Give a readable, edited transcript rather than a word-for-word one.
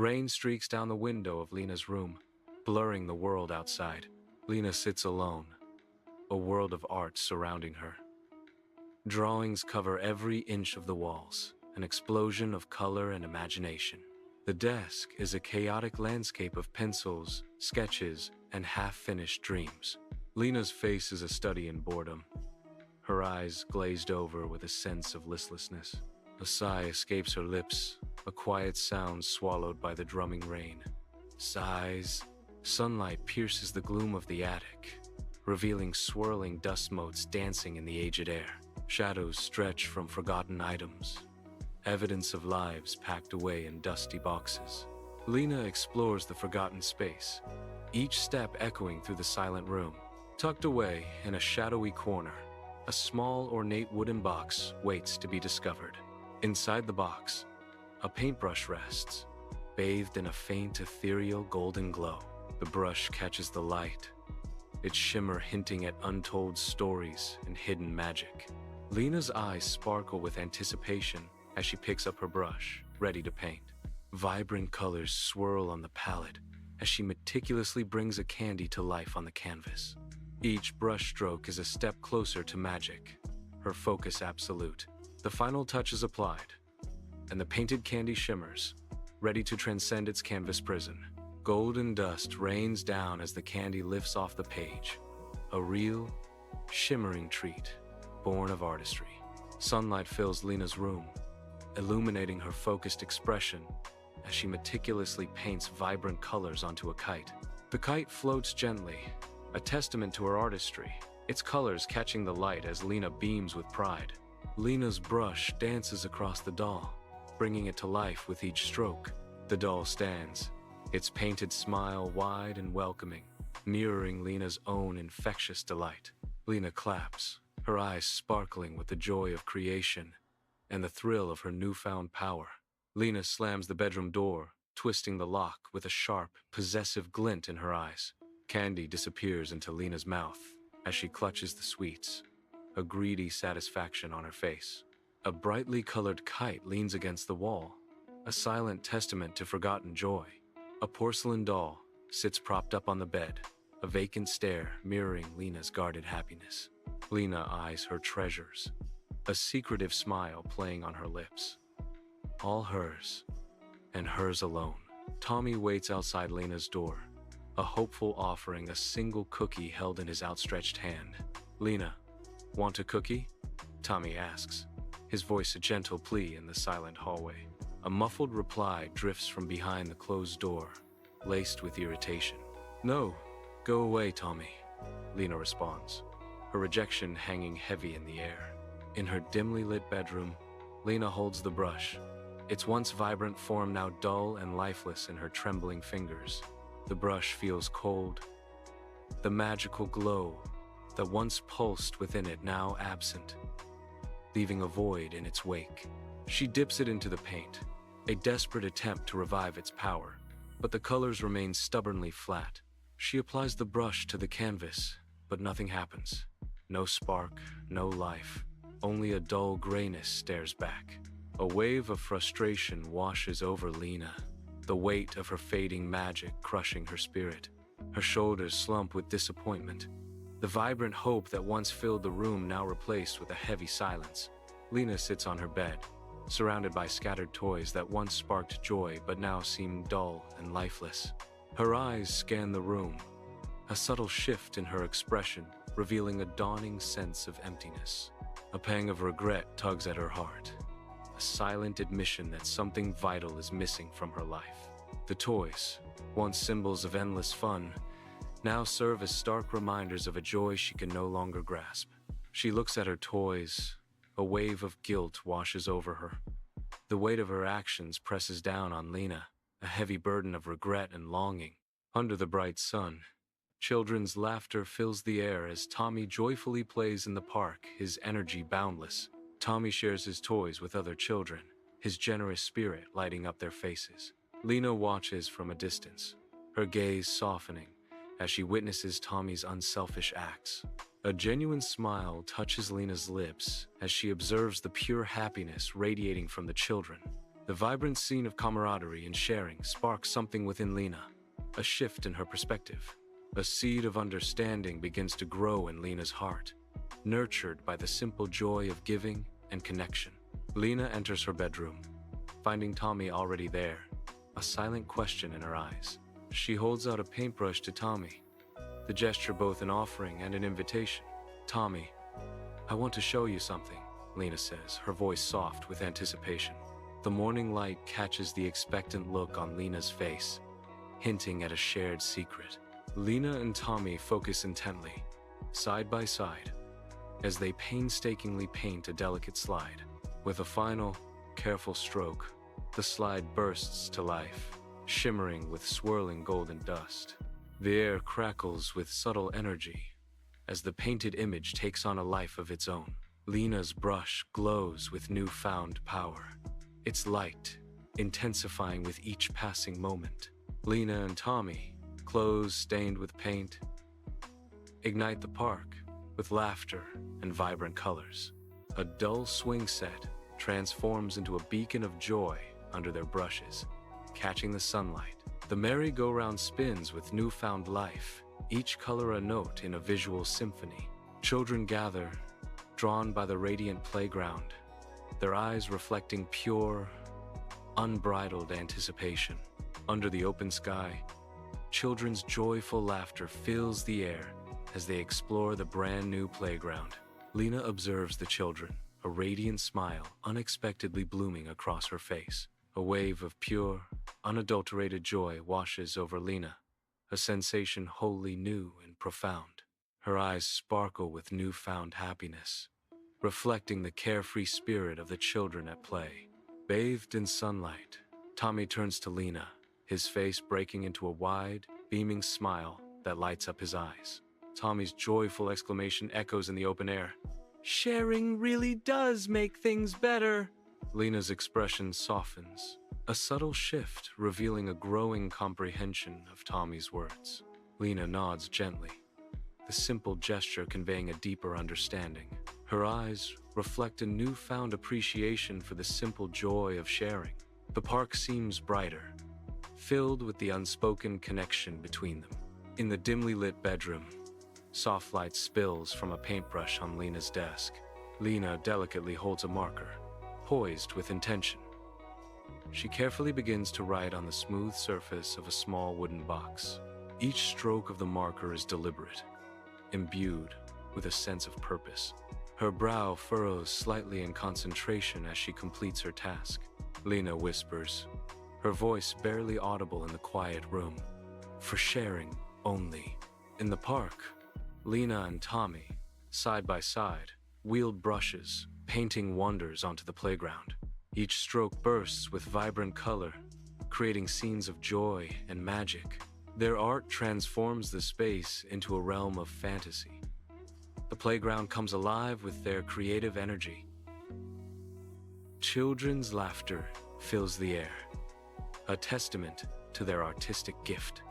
Rain streaks down the window of Lena's room, blurring the world outside. Lena sits alone, a world of art surrounding her. Drawings cover every inch of the walls, an explosion of color and imagination. The desk is a chaotic landscape of pencils, sketches, and half-finished dreams. Lena's face is a study in boredom, her eyes glazed over with a sense of listlessness. A sigh escapes her lips, a quiet sound swallowed by the drumming rain. Sighs. Sunlight pierces the gloom of the attic, revealing swirling dust motes dancing in the aged air. Shadows stretch from forgotten items, evidence of lives packed away in dusty boxes. Lena explores the forgotten space, each step echoing through the silent room. Tucked away in a shadowy corner, a small ornate wooden box waits to be discovered. Inside the box, a paintbrush rests, bathed in a faint ethereal golden glow. The brush catches the light, its shimmer hinting at untold stories and hidden magic. Lena's eyes sparkle with anticipation as she picks up her brush, ready to paint. Vibrant colors swirl on the palette as she meticulously brings a candy to life on the canvas. Each brushstroke is a step closer to magic, her focus absolute. The final touch is applied, and the painted candy shimmers, ready to transcend its canvas prison. Golden dust rains down as the candy lifts off the page, a real, shimmering treat, born of artistry. Sunlight fills Lena's room, illuminating her focused expression as she meticulously paints vibrant colors onto a kite. The kite floats gently, a testament to her artistry, its colors catching the light as Lena beams with pride. Lena's brush dances across the doll, bringing it to life with each stroke. The doll stands, its painted smile wide and welcoming, mirroring Lena's own infectious delight. Lena claps, her eyes sparkling with the joy of creation and the thrill of her newfound power. Lena slams the bedroom door, twisting the lock with a sharp, possessive glint in her eyes. Candy disappears into Lena's mouth as she clutches the sweets, a greedy satisfaction on her face. A brightly colored kite leans against the wall, a silent testament to forgotten joy. A porcelain doll sits propped up on the bed, a vacant stare mirroring Lena's guarded happiness. Lena eyes her treasures, a secretive smile playing on her lips. All hers, and hers alone. Tommy waits outside Lena's door, a hopeful offering a single cookie held in his outstretched hand. "Lena, want a cookie?" Tommy asks, his voice a gentle plea in the silent hallway. A muffled reply drifts from behind the closed door, laced with irritation. "No, go away, Tommy," Lena responds, her rejection hanging heavy in the air. In her dimly lit bedroom, Lena holds the brush, its once vibrant form now dull and lifeless in her trembling fingers. The brush feels cold, the magical glow that once pulsed within it now absent, leaving a void in its wake. She dips it into the paint, a desperate attempt to revive its power, but the colors remain stubbornly flat. She applies the brush to the canvas, but nothing happens. No spark, no life, only a dull grayness stares back. A wave of frustration washes over Lena, the weight of her fading magic crushing her spirit. Her shoulders slump with disappointment, the vibrant hope that once filled the room now replaced with a heavy silence. Lena sits on her bed, surrounded by scattered toys that once sparked joy but now seem dull and lifeless. Her eyes scan the room, a subtle shift in her expression, revealing a dawning sense of emptiness. A pang of regret tugs at her heart, a silent admission that something vital is missing from her life. The toys, once symbols of endless fun, now serve as stark reminders of a joy she can no longer grasp. She looks at her toys, a wave of guilt washes over her. The weight of her actions presses down on Lena, a heavy burden of regret and longing. Under the bright sun, children's laughter fills the air as Tommy joyfully plays in the park, his energy boundless. Tommy shares his toys with other children, his generous spirit lighting up their faces. Lena watches from a distance, her gaze softening as she witnesses Tommy's unselfish acts. A genuine smile touches Lena's lips as she observes the pure happiness radiating from the children. The The vibrant scene of camaraderie and sharing sparks something within Lena, a shift in her perspective. A seed of understanding begins to grow in Lena's heart, nurtured by the simple joy of giving and connection. Lena enters her bedroom, finding Tommy already there, a silent question in her eyes. She holds out a paintbrush to Tommy, the gesture both an offering and an invitation. "Tommy, I want to show you something," Lena says, her voice soft with anticipation. The morning light catches the expectant look on Lena's face, hinting at a shared secret. Lena and Tommy focus intently, side by side, as they painstakingly paint a delicate slide. With a final, careful stroke, the slide bursts to life, shimmering with swirling golden dust. The air crackles with subtle energy as the painted image takes on a life of its own. Lena's brush glows with newfound power, its light intensifying with each passing moment. Lena and Tommy, clothes stained with paint, ignite the park with laughter and vibrant colors. A dull swing set transforms into a beacon of joy under their brushes, catching the sunlight. The merry-go-round spins with newfound life, each color a note in a visual symphony. Children gather, drawn by the radiant playground, their eyes reflecting pure, unbridled anticipation. Under the open sky, children's joyful laughter fills the air as they explore the brand-new playground. Lena observes the children, a radiant smile unexpectedly blooming across her face. A wave of pure, unadulterated joy washes over Lena, a sensation wholly new and profound. Her eyes sparkle with newfound happiness, reflecting the carefree spirit of the children at play. Bathed in sunlight, Tommy turns to Lena, his face breaking into a wide, beaming smile that lights up his eyes. Tommy's joyful exclamation echoes in the open air. "Sharing really does make things better." Lena's expression softens, a subtle shift revealing a growing comprehension of Tommy's words. Lena nods gently, the simple gesture conveying a deeper understanding. Her eyes reflect a newfound appreciation for the simple joy of sharing. The park seems brighter, filled with the unspoken connection between them. In the dimly lit bedroom, soft light spills from a paintbrush on Lena's desk. Lena delicately holds a marker, poised with intention. She carefully begins to write on the smooth surface of a small wooden box. Each stroke of the marker is deliberate, imbued with a sense of purpose. Her brow furrows slightly in concentration as she completes her task. Lena whispers, her voice barely audible in the quiet room. "For sharing only." In the park, Lena and Tommy, side by side, wield brushes, painting wonders onto the playground. Each stroke bursts with vibrant color, creating scenes of joy and magic. Their art transforms the space into a realm of fantasy. The playground comes alive with their creative energy. Children's laughter fills the air, a testament to their artistic gift.